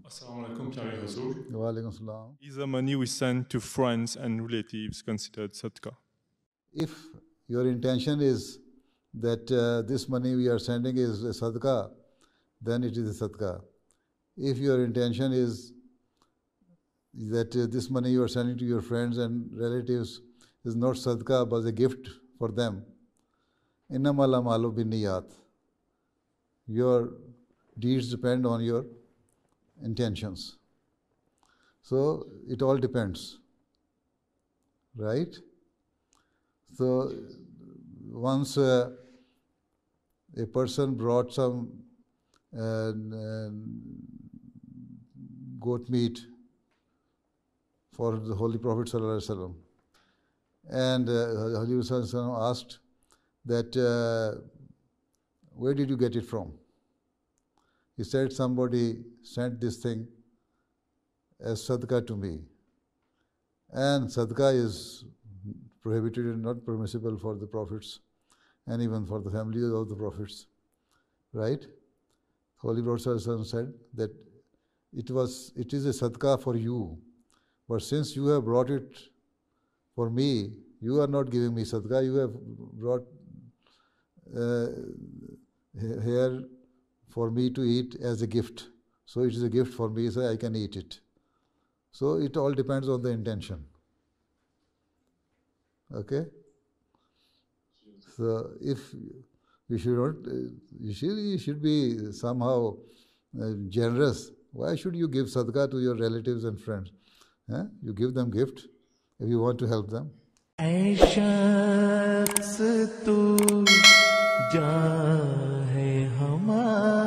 Assalamu alaikum, Pyare Hazur. Wa alaikum salam. Is the money we send to friends and relatives considered sadaqah? If your intention is that this money we are sending is a sadaqah, then it is a sadaqah. If your intention is that this money you are sending to your friends and relatives is not sadaqah but a gift for them, innamal a'malu binniyat. Your deeds depend on your intentions. So it all depends, right? So once a person brought some goat meat for the Holy Prophet ﷺ, and Holy Prophet ﷺ asked that, where did you get it from? He said, somebody sent this thing as sadaqah to me. And sadaqah is prohibited and not permissible for the prophets and even for the families of the prophets, right? Holy Prophet ﷺ said that it is a sadaqah for you, but since you have brought it for me, you are not giving me sadaqah, you have brought here for me to eat as a gift. So it is a gift for me, so I can eat it. So it all depends on the intention. Okay? So if you should not, you should be somehow generous. Why should you give sadaqah to your relatives and friends? You give them gift if you want to help them. ऐ शख्स तू जहाँ है हमारा